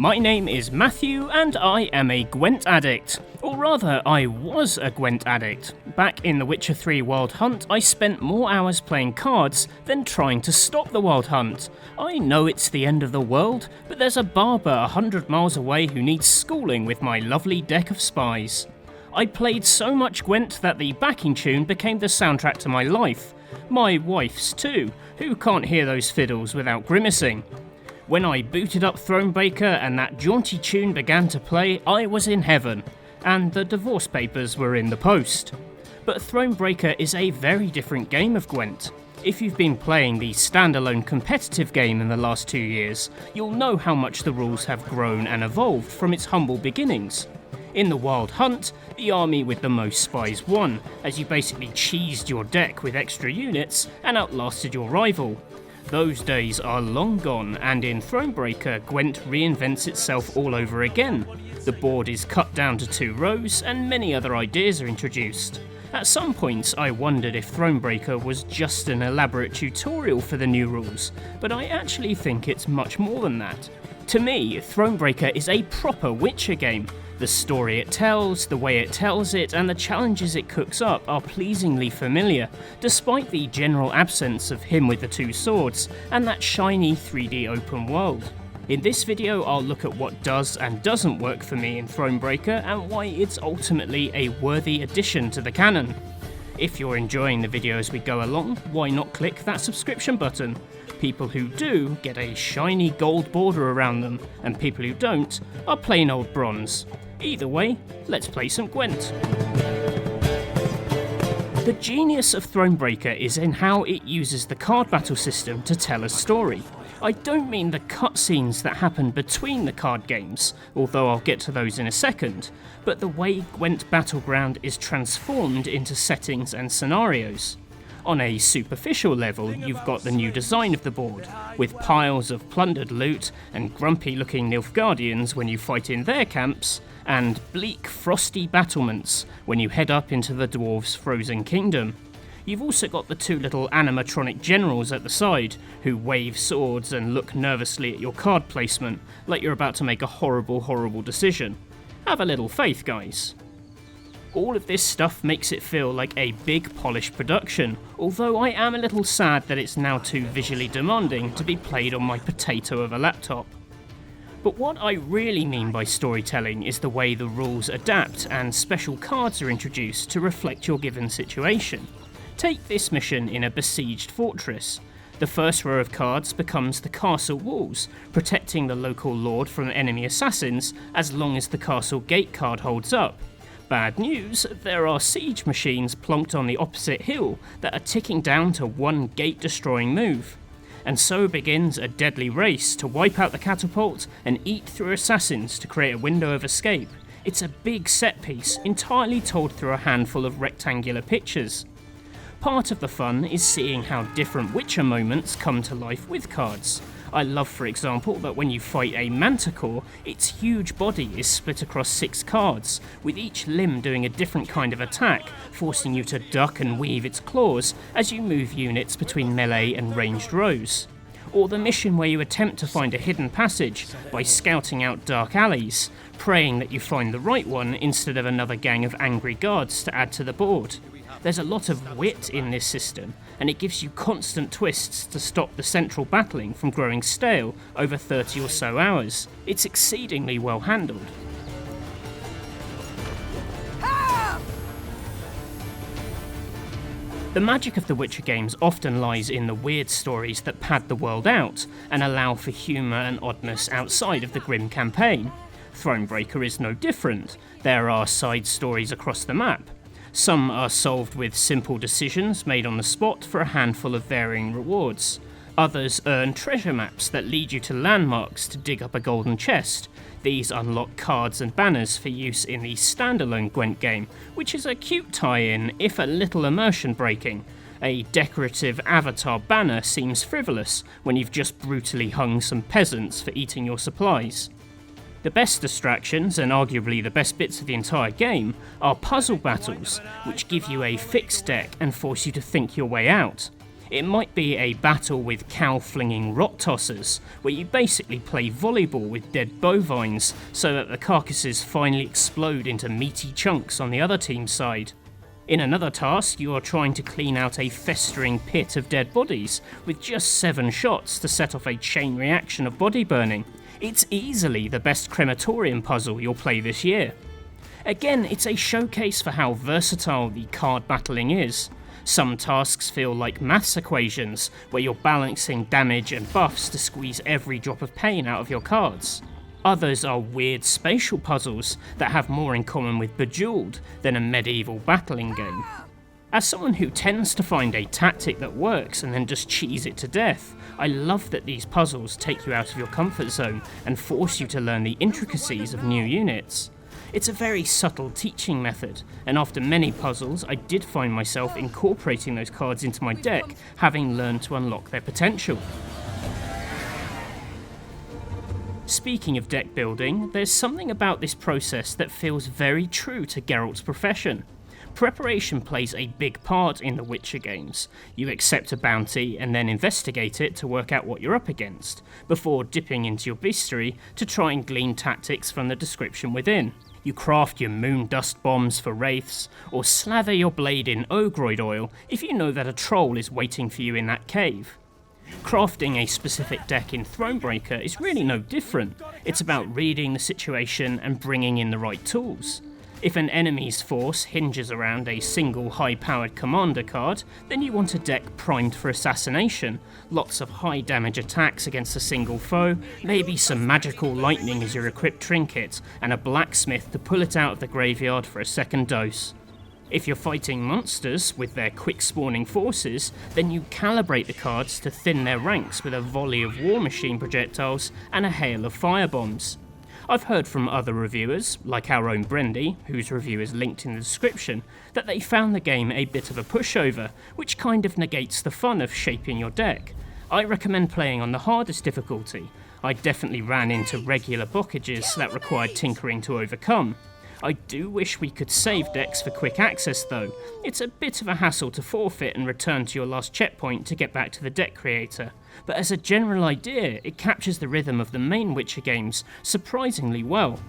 My name is Matthew and I am a Gwent addict. Or rather, I was a Gwent addict. Back in the Witcher 3 Wild Hunt, I spent more hours playing cards than trying to stop the Wild Hunt. I know it's the end of the world, but there's a barber 100 miles away who needs schooling with my lovely deck of spies. I played so much Gwent that the backing tune became the soundtrack to my life. My wife's too, who can't hear those fiddles without grimacing. When I booted up Thronebreaker and that jaunty tune began to play, I was in heaven, and the divorce papers were in the post. But Thronebreaker is a very different game of Gwent. If you've been playing the standalone competitive game in the last 2 years, you'll know how much the rules have grown and evolved from its humble beginnings. In the Wild Hunt, the army with the most spies won, as you basically cheesed your deck with extra units and outlasted your rival. Those days are long gone, and in Thronebreaker, Gwent reinvents itself all over again. The board is cut down to 2 rows, and many other ideas are introduced. At some points, I wondered if Thronebreaker was just an elaborate tutorial for the new rules, but I actually think it's much more than that. To me, Thronebreaker is a proper Witcher game. The story it tells, the way it tells it, and the challenges it cooks up are pleasingly familiar, despite the general absence of him with the 2 swords, and that shiny 3D open world. In this video, I'll look at what does and doesn't work for me in Thronebreaker, and why it's ultimately a worthy addition to the canon. If you're enjoying the video as we go along, why not click that subscription button? People who do get a shiny gold border around them, and people who don't are plain old bronze. Either way, let's play some Gwent. The genius of Thronebreaker is in how it uses the card battle system to tell a story. I don't mean the cutscenes that happen between the card games, although I'll get to those in a second, but the way Gwent Battleground is transformed into settings and scenarios. On a superficial level, you've got the new design of the board, with piles of plundered loot and grumpy-looking Nilfgaardians when you fight in their camps, and bleak, frosty battlements when you head up into the dwarves' frozen kingdom. You've also got the 2 little animatronic generals at the side, who wave swords and look nervously at your card placement, like you're about to make a horrible decision. Have a little faith, guys. All of this stuff makes it feel like a big polished production, although I am a little sad that it's now too visually demanding to be played on my potato of a laptop. But what I really mean by storytelling is the way the rules adapt and special cards are introduced to reflect your given situation. Take this mission in a besieged fortress. The first row of cards becomes the castle walls, protecting the local lord from enemy assassins as long as the castle gate card holds up. Bad news, there are siege machines plonked on the opposite hill that are ticking down to 1 gate-destroying move. And so begins a deadly race to wipe out the catapult and eat through assassins to create a window of escape. It's a big set piece, entirely told through a handful of rectangular pictures. Part of the fun is seeing how different Witcher moments come to life with cards. I love, for example, that when you fight a manticore, its huge body is split across 6 cards, with each limb doing a different kind of attack, forcing you to duck and weave its claws as you move units between melee and ranged rows. Or the mission where you attempt to find a hidden passage by scouting out dark alleys, praying that you find the right one instead of another gang of angry guards to add to the board. There's a lot of wit in this system, and it gives you constant twists to stop the central battling from growing stale over 30 or so hours. It's exceedingly well handled. The magic of the Witcher games often lies in the weird stories that pad the world out and allow for humour and oddness outside of the grim campaign. Thronebreaker is no different. There are side stories across the map. Some are solved with simple decisions made on the spot for a handful of varying rewards. Others earn treasure maps that lead you to landmarks to dig up a golden chest. These unlock cards and banners for use in the standalone Gwent game, which is a cute tie-in, if a little immersion breaking. A decorative avatar banner seems frivolous when you've just brutally hung some peasants for eating your supplies. The best distractions, and arguably the best bits of the entire game, are puzzle battles, which give you a fixed deck and force you to think your way out. It might be a battle with cow-flinging rot tossers, where you basically play volleyball with dead bovines so that the carcasses finally explode into meaty chunks on the other team's side. In another task, you are trying to clean out a festering pit of dead bodies with just 7 shots to set off a chain reaction of body burning. It's easily the best crematorium puzzle you'll play this year. Again, it's a showcase for how versatile the card battling is. Some tasks feel like maths equations, where you're balancing damage and buffs to squeeze every drop of pain out of your cards. Others are weird spatial puzzles that have more in common with Bejeweled than a medieval battling game. As someone who tends to find a tactic that works and then just cheese it to death, I love that these puzzles take you out of your comfort zone and force you to learn the intricacies of new units. It's a very subtle teaching method, and after many puzzles I did find myself incorporating those cards into my deck, having learned to unlock their potential. Speaking of deck building, there's something about this process that feels very true to Geralt's profession. Preparation plays a big part in the Witcher games. You accept a bounty and then investigate it to work out what you're up against, before dipping into your bestiary to try and glean tactics from the description within. You craft your moon dust bombs for wraiths, or slather your blade in ogroid oil if you know that a troll is waiting for you in that cave. Crafting a specific deck in Thronebreaker is really no different. It's about reading the situation and bringing in the right tools. If an enemy's force hinges around a single high-powered commander card, then you want a deck primed for assassination, lots of high damage attacks against a single foe, maybe some magical lightning as your equipped trinket, and a blacksmith to pull it out of the graveyard for a second dose. If you're fighting monsters with their quick spawning forces, then you calibrate the cards to thin their ranks with a volley of war machine projectiles and a hail of firebombs. I've heard from other reviewers, like our own Brendy, whose review is linked in the description, that they found the game a bit of a pushover, which kind of negates the fun of shaping your deck. I recommend playing on the hardest difficulty. I definitely ran into regular blockages that required tinkering to overcome. I do wish we could save decks for quick access though. It's a bit of a hassle to forfeit and return to your last checkpoint to get back to the deck creator, but as a general idea, it captures the rhythm of the main Witcher games surprisingly well.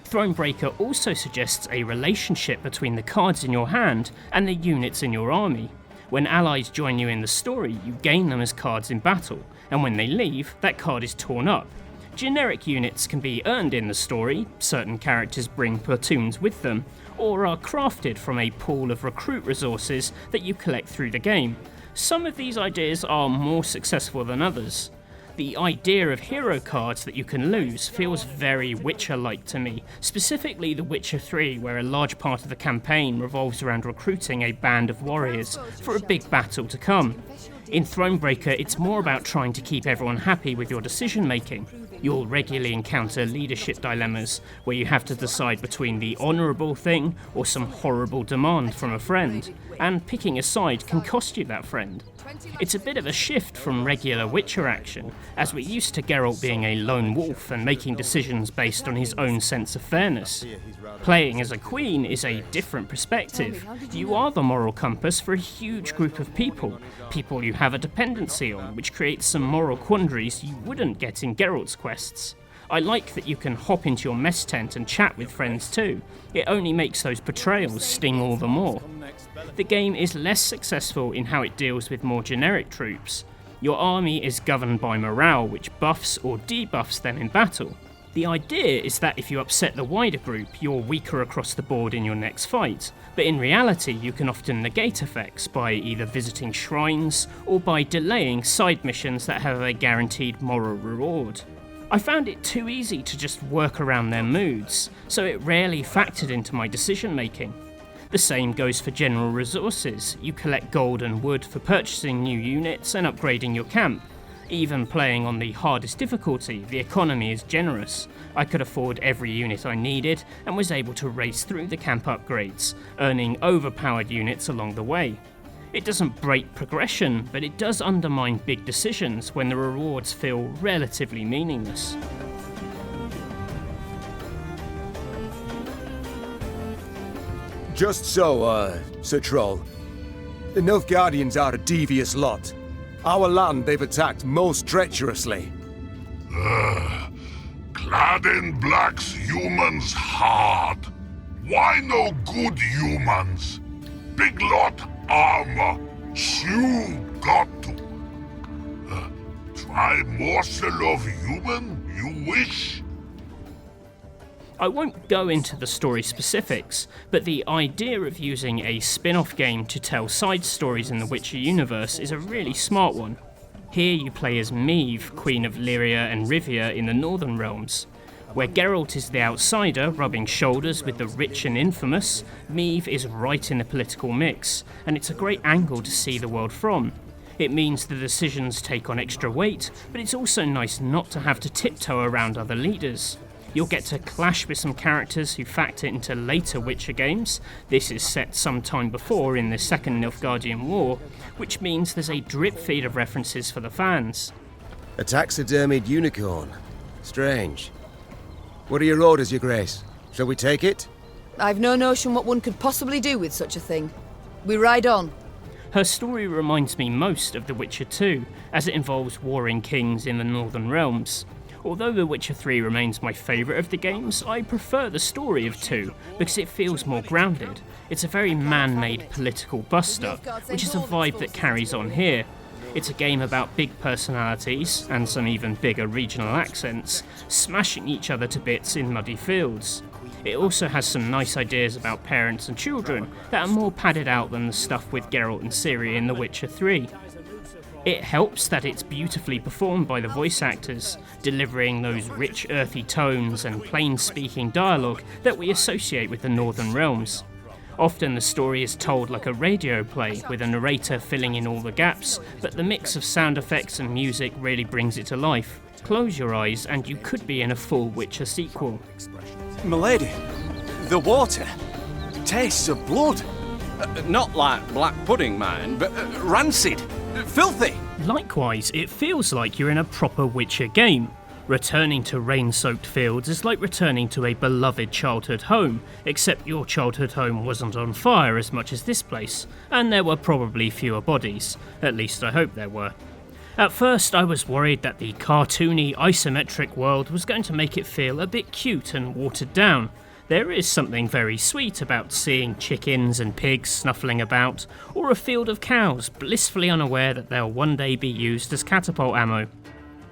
Thronebreaker also suggests a relationship between the cards in your hand and the units in your army. When allies join you in the story, you gain them as cards in battle, and when they leave, that card is torn up. Generic units can be earned in the story, certain characters bring platoons with them, or are crafted from a pool of recruit resources that you collect through the game. Some of these ideas are more successful than others. The idea of hero cards that you can lose feels very Witcher-like to me, specifically The Witcher 3, where a large part of the campaign revolves around recruiting a band of warriors for a big battle to come. In Thronebreaker, it's more about trying to keep everyone happy with your decision making. You'll regularly encounter leadership dilemmas where you have to decide between the honourable thing or some horrible demand from a friend, and picking a side can cost you that friend. It's a bit of a shift from regular Witcher action, as we're used to Geralt being a lone wolf and making decisions based on his own sense of fairness. Playing as a queen is a different perspective. You are the moral compass for a huge group of people you have a dependency on, which creates some moral quandaries you wouldn't get in Geralt's quests. I like that you can hop into your mess tent and chat with friends too. It only makes those betrayals sting all the more. The game is less successful in how it deals with more generic troops. Your army is governed by morale, which buffs or debuffs them in battle. The idea is that if you upset the wider group, you're weaker across the board in your next fight, but in reality you can often negate effects by either visiting shrines or by delaying side missions that have a guaranteed moral reward. I found it too easy to just work around their moods, so it rarely factored into my decision making. The same goes for general resources. You collect gold and wood for purchasing new units and upgrading your camp. Even playing on the hardest difficulty, the economy is generous. I could afford every unit I needed and was able to race through the camp upgrades, earning overpowered units along the way. It doesn't break progression, but it does undermine big decisions when the rewards feel relatively meaningless. Just so, Sir Troll. The Nilfgaardians are a devious lot. Our land they've attacked most treacherously. Clad in black's humans hard. Why no good humans? Big lot armor. You got to. Try morsel of human, you wish? I won't go into the story specifics, but the idea of using a spin-off game to tell side stories in the Witcher universe is a really smart one. Here you play as Meve, Queen of Lyria and Rivia in the Northern Realms. Where Geralt is the outsider, rubbing shoulders with the rich and infamous, Meve is right in the political mix, and it's a great angle to see the world from. It means the decisions take on extra weight, but it's also nice not to have to tiptoe around other leaders. You'll get to clash with some characters who factor into later Witcher games. This is set some time before in the Second Nilfgaardian War, which means there's a drip feed of references for the fans. A taxidermied unicorn. Strange. What are your orders, Your Grace? Shall we take it? I've no notion what one could possibly do with such a thing. We ride on. Her story reminds me most of The Witcher 2, as it involves warring kings in the Northern Realms. Although The Witcher 3 remains my favourite of the games, I prefer the story of 2 because it feels more grounded. It's a very man-made political bust-up, which is a vibe that carries on here. It's a game about big personalities, and some even bigger regional accents, smashing each other to bits in muddy fields. It also has some nice ideas about parents and children that are more padded out than the stuff with Geralt and Ciri in The Witcher 3. It helps that it's beautifully performed by the voice actors, delivering those rich earthy tones and plain-speaking dialogue that we associate with the Northern Realms. Often the story is told like a radio play, with a narrator filling in all the gaps, but the mix of sound effects and music really brings it to life. Close your eyes and you could be in a full Witcher sequel. Milady, the water tastes of blood. Not like black pudding, mind, but rancid, filthy. Likewise, it feels like you're in a proper Witcher game. Returning to rain-soaked fields is like returning to a beloved childhood home, except your childhood home wasn't on fire as much as this place, and there were probably fewer bodies. At least I hope there were. At first I was worried that the cartoony, isometric world was going to make it feel a bit cute and watered down. There is something very sweet about seeing chickens and pigs snuffling about, or a field of cows blissfully unaware that they'll one day be used as catapult ammo.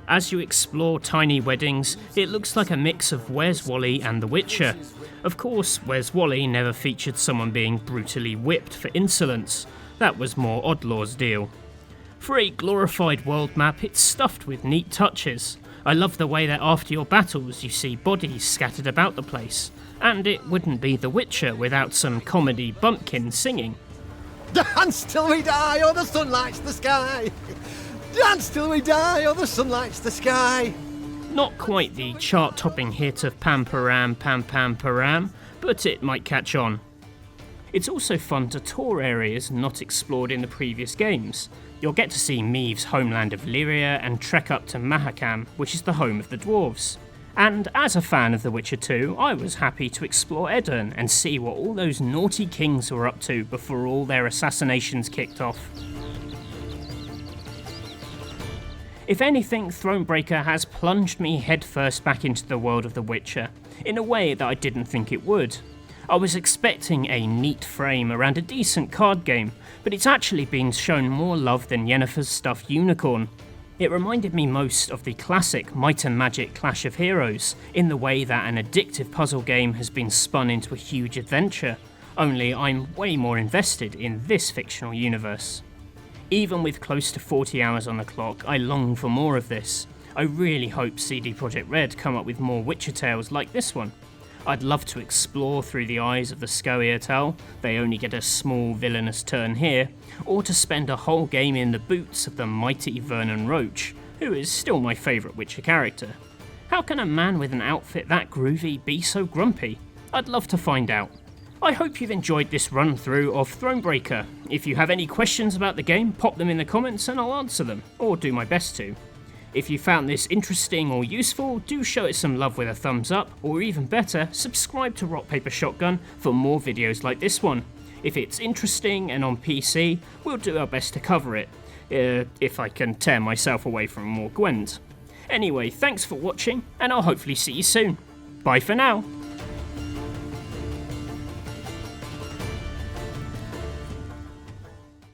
As you explore tiny weddings, it looks like a mix of Where's Wally and The Witcher. Of course, Where's Wally never featured someone being brutally whipped for insolence. That was more Oddlaw's deal. For a glorified world map, it's stuffed with neat touches. I love the way that after your battles you see bodies scattered about the place. And it wouldn't be The Witcher without some comedy bumpkin singing. Dance till we die, or the sun lights the sky. Dance till we die, or the sun lights the sky. Not quite the chart-topping hit of Pam Param Pam Pam Param, but it might catch on. It's also fun to tour areas not explored in the previous games. You'll get to see Meve's homeland of Lyria and trek up to Mahakam, which is the home of the dwarves. And as a fan of The Witcher 2, I was happy to explore Edirne and see what all those naughty kings were up to before all their assassinations kicked off. If anything, Thronebreaker has plunged me headfirst back into the world of The Witcher, in a way that I didn't think it would. I was expecting a neat frame around a decent card game, but it's actually been shown more love than Yennefer's stuffed unicorn. It reminded me most of the classic Might and Magic Clash of Heroes, in the way that an addictive puzzle game has been spun into a huge adventure, only I'm way more invested in this fictional universe. Even with close to 40 hours on the clock, I long for more of this. I really hope CD Projekt Red come up with more Witcher Tales like this one. I'd love to explore through the eyes of the Scoia'tael, they only get a small villainous turn here, or to spend a whole game in the boots of the mighty Vernon Roach, who is still my favourite Witcher character. How can a man with an outfit that groovy be so grumpy? I'd love to find out. I hope you've enjoyed this run through of Thronebreaker. If you have any questions about the game, pop them in the comments and I'll answer them, or do my best to. If you found this interesting or useful, do show it some love with a thumbs up, or even better, subscribe to Rock Paper Shotgun for more videos like this one. If it's interesting and on PC, we'll do our best to cover it, if I can tear myself away from more Gwent. Anyway, thanks for watching, and I'll hopefully see you soon. Bye for now.